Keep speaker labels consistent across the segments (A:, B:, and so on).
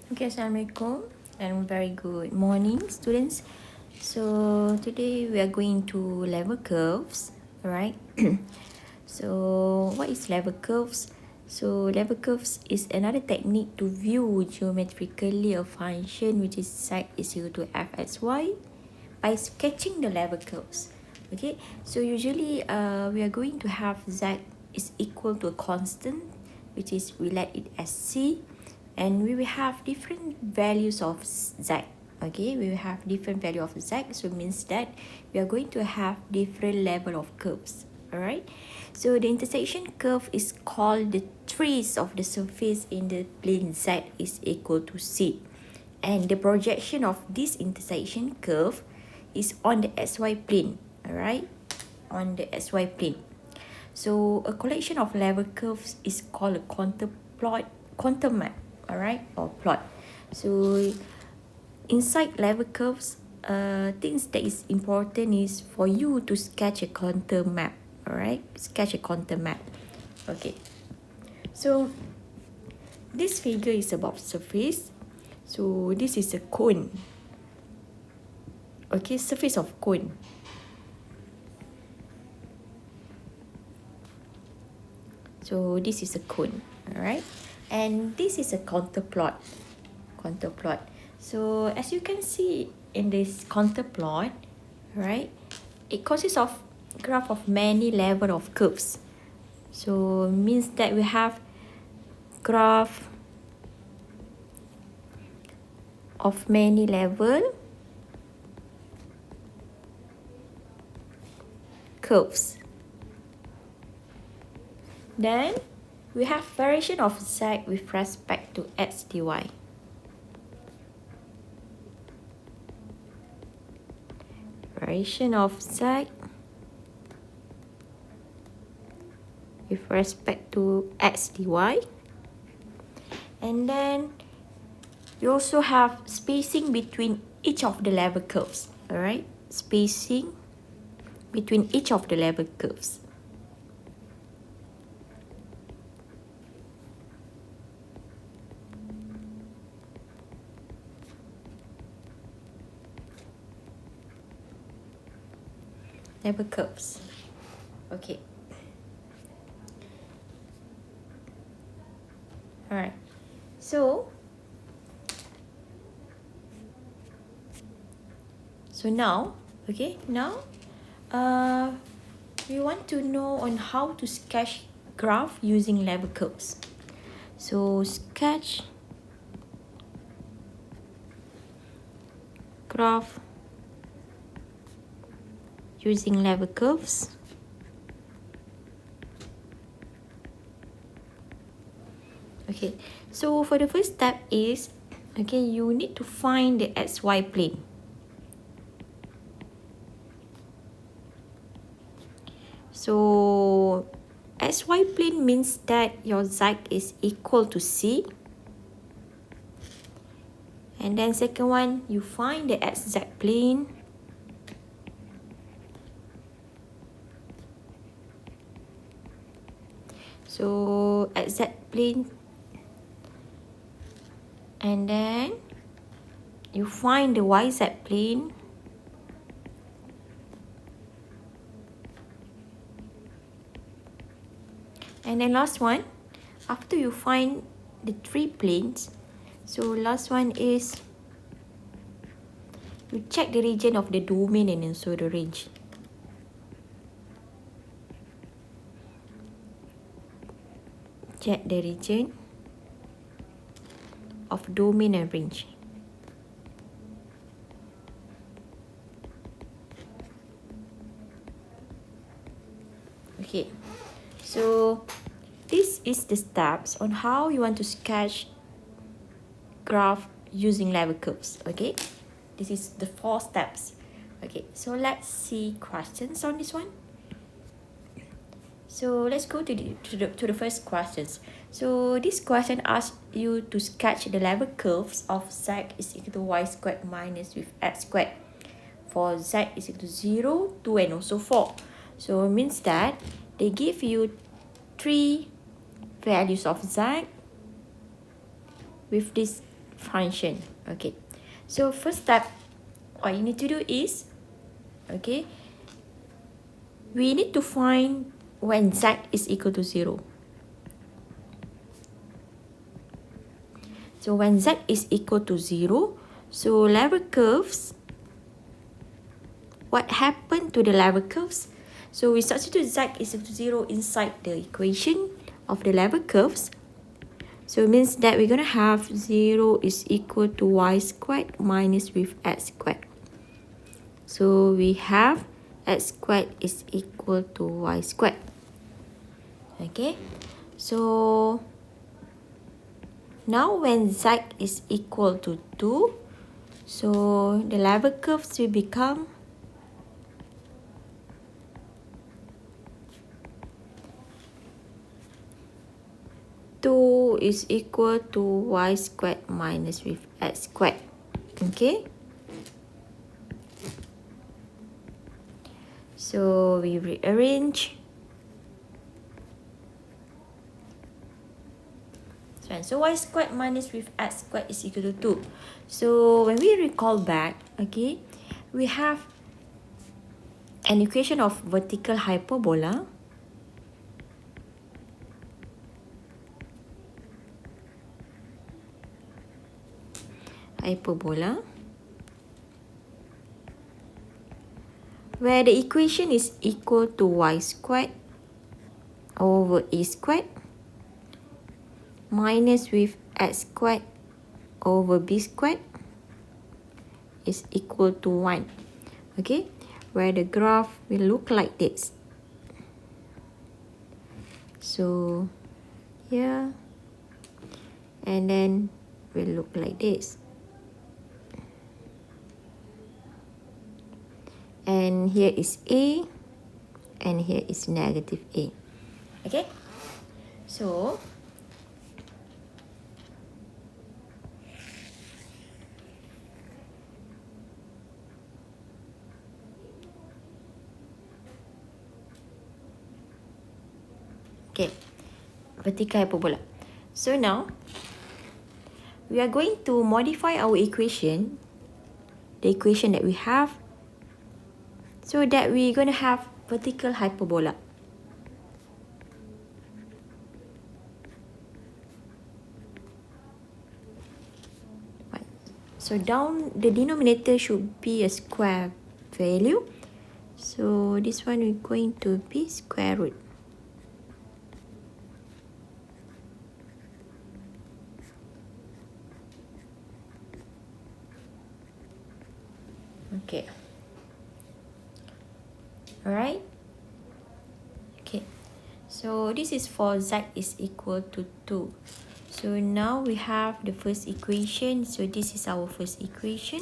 A: Okay, Assalamualaikum and very good morning, students. So today we are going to level curves, alright? So what is level curves? So level curves is another technique to view geometrically a function which is side is equal to fxy by sketching the level curves. Okay, so usually we are going to have z is equal to a constant, which is we let it as c, and we will have different values of z. Okay, we will have different value of z, so it means that we are going to have different level of curves. All right, so the intersection curve is called the trace of the surface in the plane z is equal to c, and the projection of this intersection curve is on the xy plane. All right, on the xy plane. So a collection of level curves is called a contour map, all right, or plot. So inside level curves, things that is important is for you to sketch a contour map, all right, sketch a contour map. Okay, so this figure is about surface. So this is a cone. Okay, surface of cone. So this is a cone, all right, and this is a contour plot. Contour plot. So as you can see in this contour plot, right, it consists of graph of many level of curves. So means that we have graph of many level curves. Then we have variation of z with respect to x dy. Variation of z with respect to x dy. And then you also have spacing between each of the level curves. Alright, spacing between each of the level curves. Level curves. Okay. Alright. So now, okay, now we want to know on how to sketch graph using level curves. So sketch graph using level curves. Okay, so for the first step is, okay, you need to find the xy plane. So xy plane means that your z is equal to c. And then second one, you find the xz plane. So xz plane. And then you find the yz plane. And then last one, after you find the three planes, so last one is you check the region of the domain and also the range. Check the region of domain and range. Okay, so this is the steps on how you want to sketch graph using level curves. Okay, this is the 4 steps. Okay, so let's see questions on this one. So let's go to the first questions. So this question asks you to sketch the level curves of z is equal to y squared minus with x squared for z is equal to 0, 2 and also 4. So it means that they give you 3 values of z with this function. Okay, so first step, what you need to do is, okay, we need to find when z is equal to 0. So when z is equal to 0, so level curves, what happened to the level curves? So we substitute z is equal to 0 inside the equation of the level curves. So it means that we're going to have 0 is equal to y squared minus with x squared. So we have x squared is equal to y squared. Okay, so now when z is equal to 2, so the level curves will become is equal to y squared minus with x squared. Okay, so we rearrange. So y squared minus with x squared is equal to 2. So when we recall back, okay, we have an equation of vertical hyperbola. Where the equation is equal to y squared over a squared minus with x squared over b squared is equal to 1. Okay, where the graph will look like this. So here, and then will look like this. And here is A, and here is negative A. Okay, so okay, vertical hyperbola. So now we are going to modify our equation, the equation that we have, so that we're going to have vertical hyperbola. Right. So down the denominator should be a square value. So this one is going to be square root. Okay. Alright. Okay. So this is for z is equal to 2. So now we have the first equation. So this is our first equation.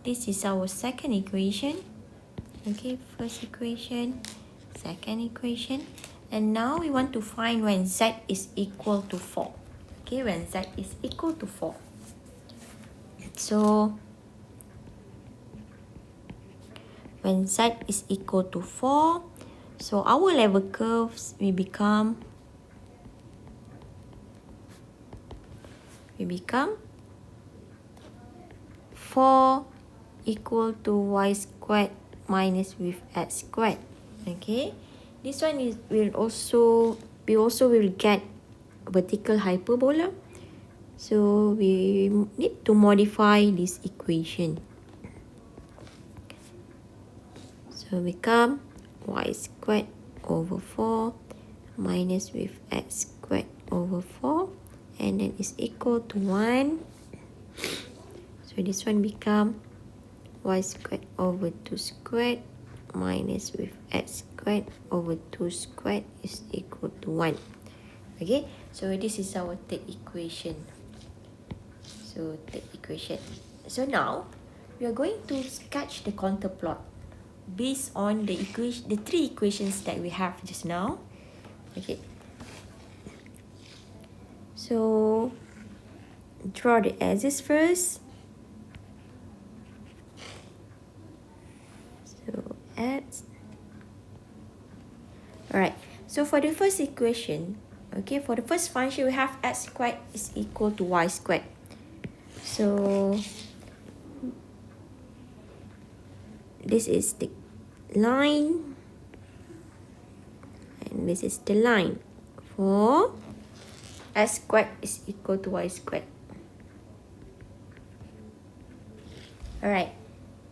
A: This is our second equation. Okay, first equation, second equation. And now we want to find when z is equal to 4. Okay, when z is equal to 4. So when z is equal to 4, so our level curves will become 4 equal to y squared minus with x squared. Okay, this one is we also will get vertical hyperbola. So we need to modify this equation. So become y squared over 4 minus with x squared over 4, and then is equal to 1. So this one become y squared over 2 squared minus with x squared over 2 squared is equal to 1. Okay, so this is our third equation. So now we are going to sketch the contour plot based on the three equations that we have just now. Okay, so draw the axis first. So x. Alright, so for the first equation, okay, for the first function we have x squared is equal to y squared. So this is the line, and this is the line for x squared is equal to y squared. Alright,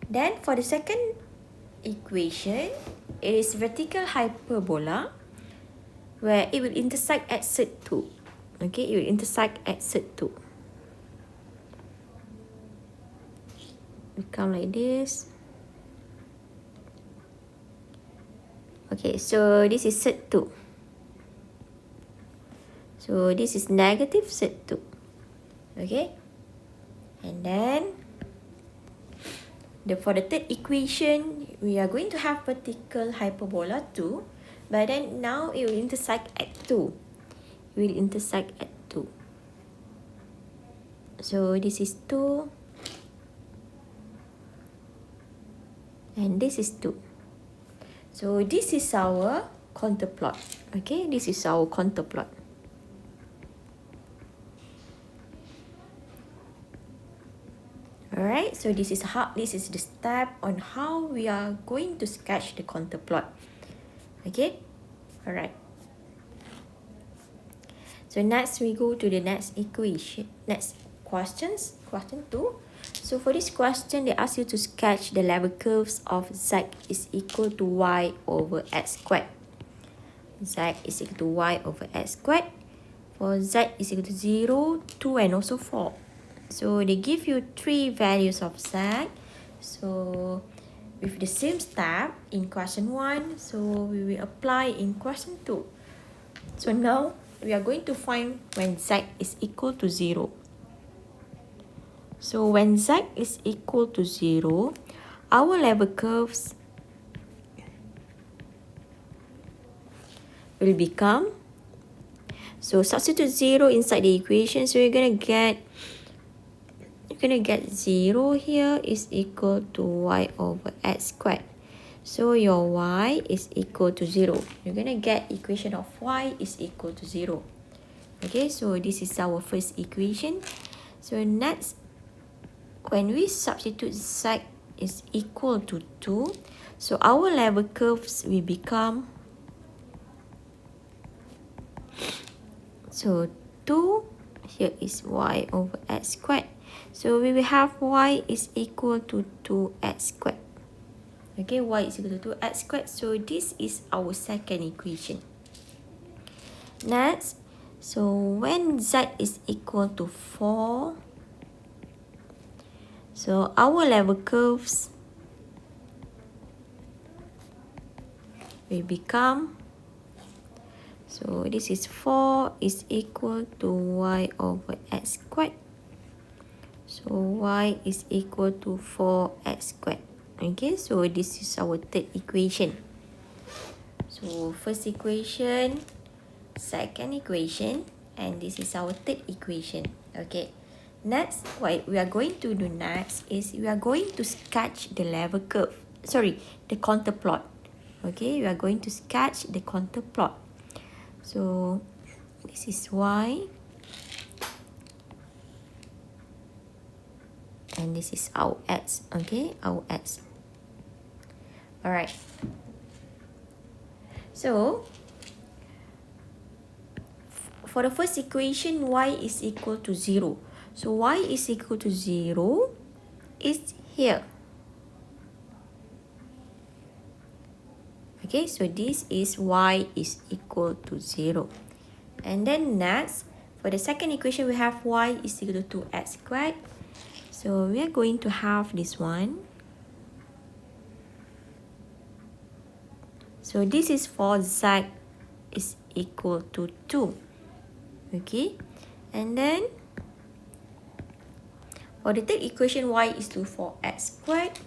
A: then for the second equation, it is vertical hyperbola where it will intersect at Z2. Okay, it will intersect at Z2. Become like this. Okay, so this is Z2. So this is negative Z2. Okay, and then for the third equation, we are going to have vertical hyperbola too, but then now it will intersect at 2. It will intersect at 2. So this is 2, and this is 2. So this is our contour plot. Okay, this is our contour plot. Alright, so this is the step on how we are going to sketch the contour plot. Okay, alright. So next we go to the next equation, next question 2. So for this question, they ask you to sketch the level curves of z is equal to y over x squared. Z is equal to y over x squared. For z is equal to 0, 2 and also 4. So they give you 3 values of z. So with the same step in question 1, so we will apply in question 2. So now we are going to find when z is equal to 0. So when z is equal to 0, our level curves will become, so substitute 0 inside the equation, so you're gonna get 0 here is equal to y over x squared. So your y is equal to 0. You're gonna get equation of y is equal to 0. Okay, so this is our first equation. So next, when we substitute z is equal to 2, so our level curves will become, so 2, here is y over x squared. So we will have y is equal to 2x squared. Okay, y is equal to 2x squared. So this is our second equation. Next, so when z is equal to 4, so our level curves will become, so this is 4 is equal to y over x squared. So y is equal to 4x squared. Okay, so this is our third equation. So first equation, second equation, and this is our third equation. Okay, next what we are going to do next is we are going to sketch the level curve. Sorry, the contour plot. Okay, we are going to sketch the contour plot. So this is y. And this is our x, okay, our x. Alright. So, for the first equation, y is equal to 0. So, y is equal to 0 is here. Okay, so this is y is equal to 0. And then next, for the second equation, we have y is equal to 2x squared. So we are going to have this one. So this is for z is equal to 2. Okay. And then for the third equation, y is equal to 4x squared.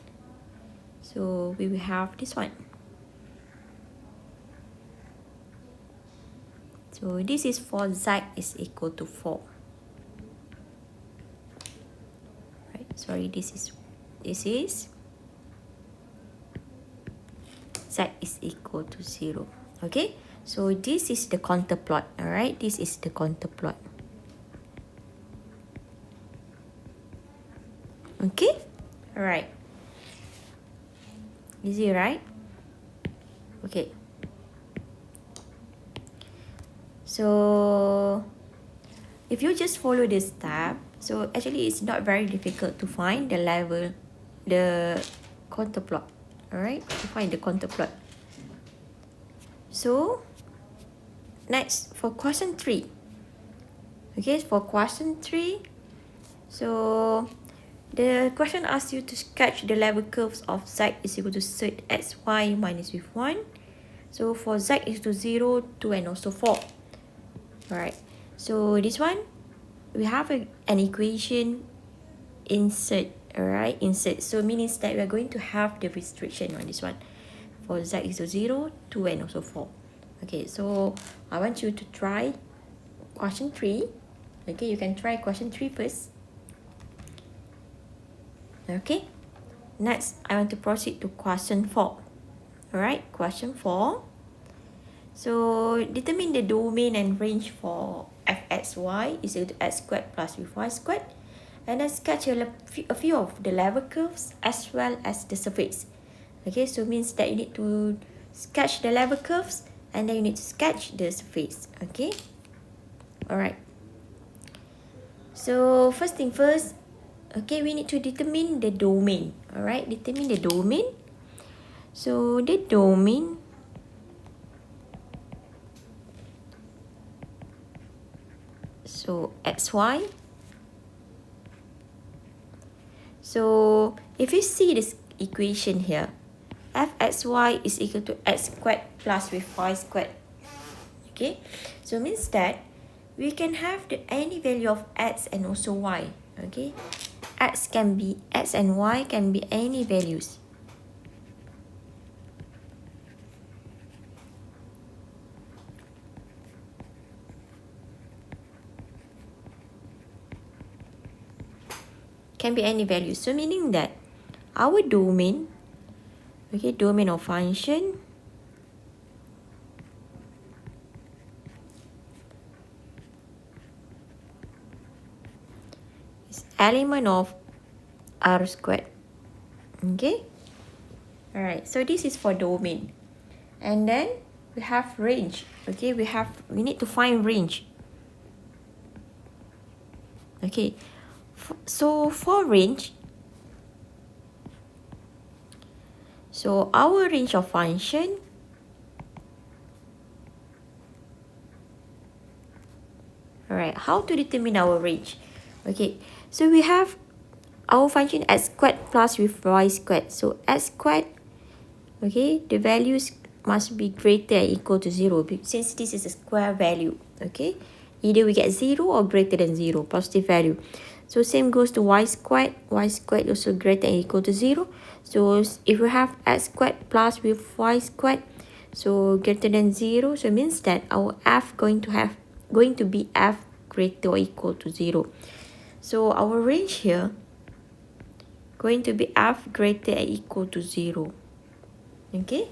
A: So we will have this one. So this is for z is equal to 4. Sorry, this is z is equal to 0. Okay, so this is the contour plot. All right, this is the contour plot. Okay, all right, easy, right? Okay, so if you just follow this step, so actually it's not very difficult to find the level, the contour plot. All right, to find the contour plot. So next for question 3. Okay, for question 3, so the question asks you to sketch the level curves of z is equal to set x, y minus with 1. So for z is to 0, 2 and also 4. Alright, so this one, we have an equation insert. Alright, insert. So means that we are going to have the restriction on this one. For z is to 0, 2 and also 4. Okay, so I want you to try question 3. Okay, you can try question 3 first. Okay, next I want to proceed to question 4. Alright, question 4. So determine the domain and range for fxy is equal to x squared plus with y squared, and then sketch a few of the level curves as well as the surface. Okay, so means that you need to sketch the level curves and then you need to sketch the surface. Okay, alright. So first thing first, okay, we need to determine the domain. Alright, determine the domain. So the domain, so xy. So if you see this equation here, fxy is equal to x squared plus with y squared. Okay, so means that we can have any value of x and also y. Okay, x and y can be any values. Can be any value. So meaning that our domain, okay, domain of function is element of r squared. Okay, all right, so this is for domain. And then we have range. Okay, we need to find range. Okay, so for range, so our range of function, all right, how to determine our range? Okay, so we have our function x squared plus with y squared. So x squared, okay, the values must be greater or equal to 0 since this is a square value. Okay, either we get 0 or greater than 0, positive value. So same goes to y squared also greater or equal to 0. So if we have x squared plus with y squared, so greater than 0, so it means that our f going to be f greater or equal to 0. So our range here going to be f greater or equal to 0. Okay,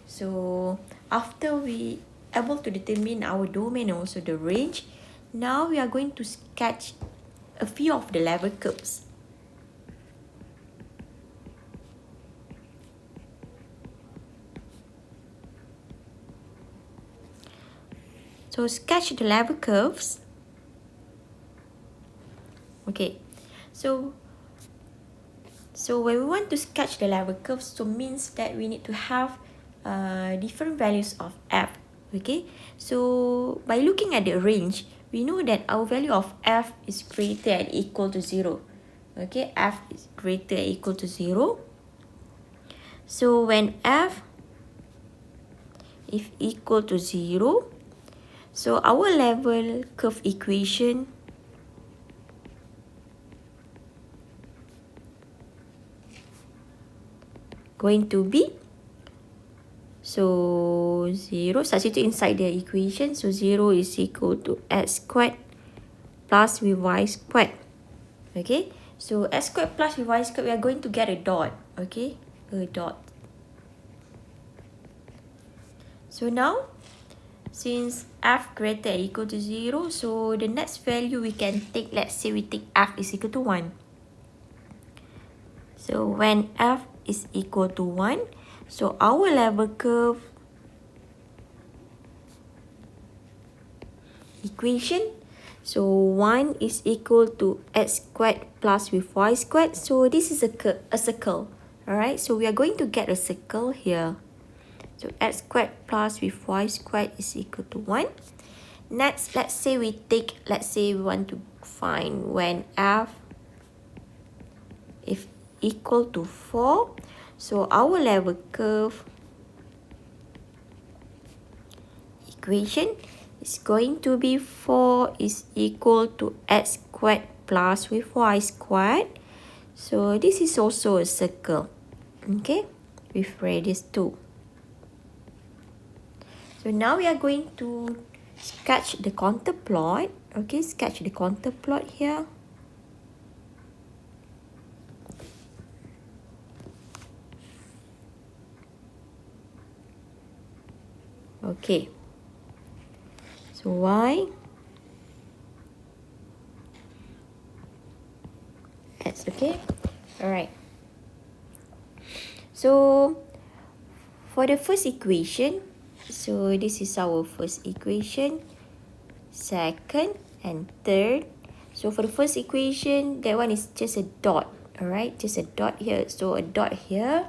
A: so after we able to determine our domain and also the range, now we are going to sketch a few of the level curves. So sketch the level curves. Okay, so when we want to sketch the level curves, so means that we need to have different values of f. Okay, so by looking at the range, we know that our value of f is greater and equal to 0. Okay, f is greater and equal to 0. So when f is equal to 0, so our level curve equation going to be, so 0, substitute inside the equation, so 0 is equal to x squared plus with y squared. Okay, so x squared plus with y squared, we are going to get a dot. Okay, a dot. So now, since f greater or equal to 0, so the next value we can take, let's say we take f is equal to 1. So when f is equal to 1, so our level curve equation, so 1 is equal to x squared plus with y squared. So this is a circle. Alright, so we are going to get a circle here. So x squared plus with y squared is equal to 1. Next, let's say we want to find when f is equal to 4. So our level curve equation is going to be 4 is equal to x squared plus with y squared. So this is also a circle, okay, with radius 2. So now we are going to sketch the contour plot. Okay, sketch the contour plot here. Okay. So y x, okay. Alright. So for the first equation, so this is our first equation, second and third. So for the first equation, that one is just a dot, alright, just a dot here. So a dot here.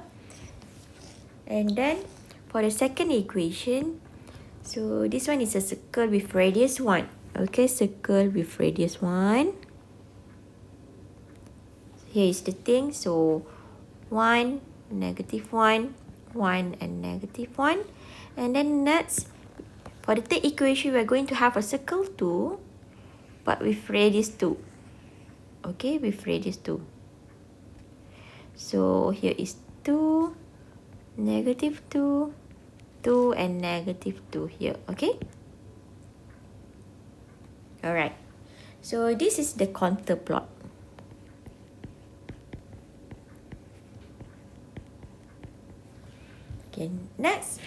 A: And then for the second equation, so this one is a circle with radius 1. Okay, circle with radius 1. Here is the thing. So 1, negative 1, 1 and negative 1. And then next, for the third equation, we are going to have a circle too, but with radius 2. Okay, with radius 2. So here is 2, negative 2, 2 and negative 2 here, okay? Alright, so this is the contour plot. Okay, next,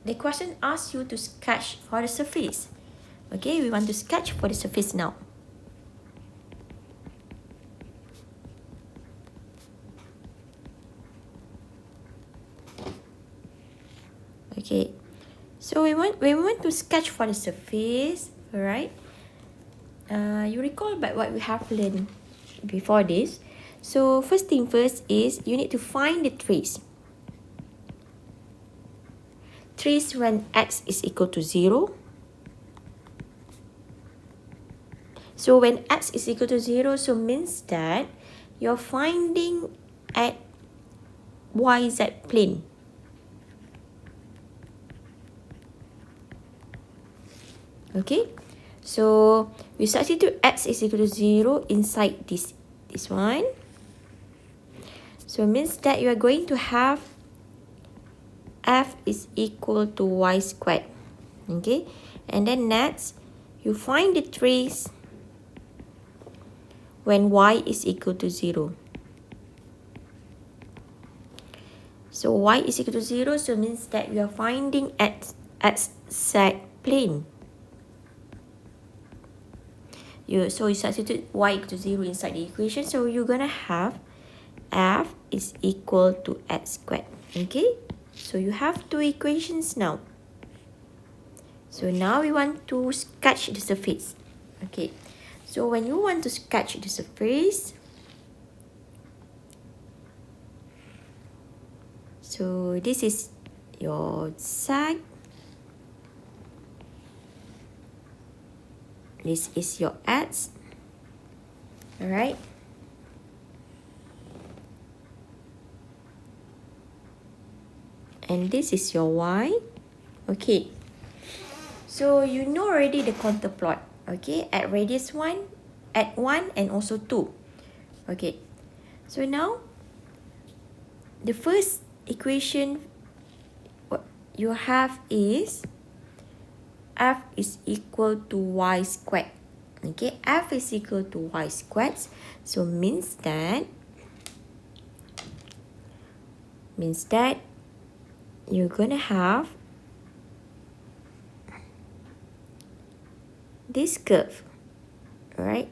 A: the question asks you to sketch for the surface. Okay, we want to sketch for the surface now. Okay, so we want to sketch for the surface, alright? You recall back what we have learned before this. So first thing first is you need to find the trace. Trace when x is equal to 0. So when x is equal to 0, so means that you're finding at YZ plane. Okay, so we substitute x is equal to 0 inside this one. So it means that you are going to have f is equal to y squared. Okay, and then next you find the trace when y is equal to 0. So y is equal to 0, so it means that we are finding at z plane. So you substitute y equal to 0 inside the equation, so you're gonna have f is equal to x squared. Okay, so you have two equations now. So now we want to sketch the surface. Okay, so when you want to sketch the surface, so this is your side, this is your x, alright? And this is your y. Okay, so you know already the contour plot, okay, at radius 1, at 1 and also 2. Okay, so now the first equation what you have is f is equal to y squared. Okay, f is equal to y squared, so means that you're gonna have this curve, alright,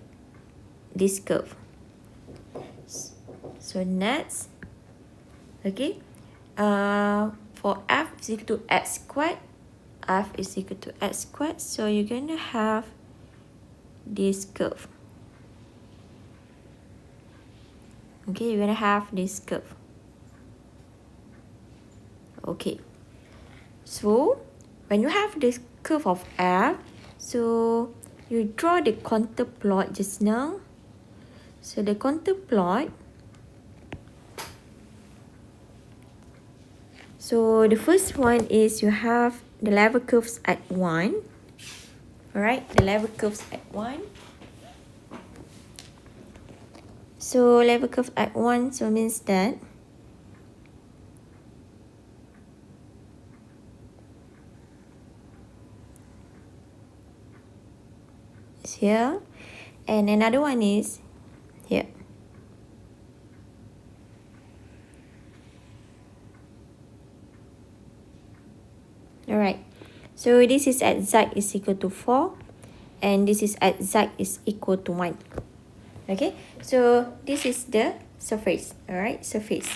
A: this curve. So next, okay, for f is equal to x squared, f is equal to x squared, so you're gonna have this curve. Okay, you're gonna have this curve. Okay, so when you have this curve of f, so you draw the contour plot just now. So the contour plot, so the first one is you have the level curves at 1. Alright, the level curves at 1. So level curve at 1, so means that it's here, and another one is here. Alright, so this is at z is equal to 4, and this is at z is equal to 1. Okay, so this is the surface. Alright, surface.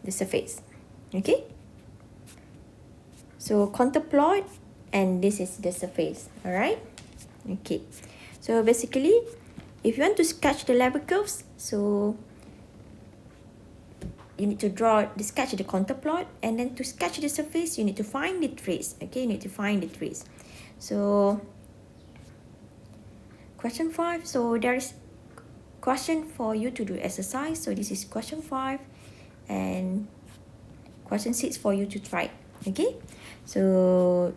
A: The surface. Okay, so contour plot, and this is the surface. Alright, okay, so basically if you want to sketch the level curves, so you need to sketch the contour plot, and then to sketch the surface you need to find the trace. Okay, you need to find the trace. So question 5, so there is question for you to do exercise. So this is question 5, and question 6 for you to try. Okay, so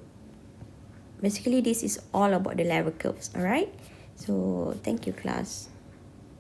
A: basically this is all about the level curves. Alright, so thank you class.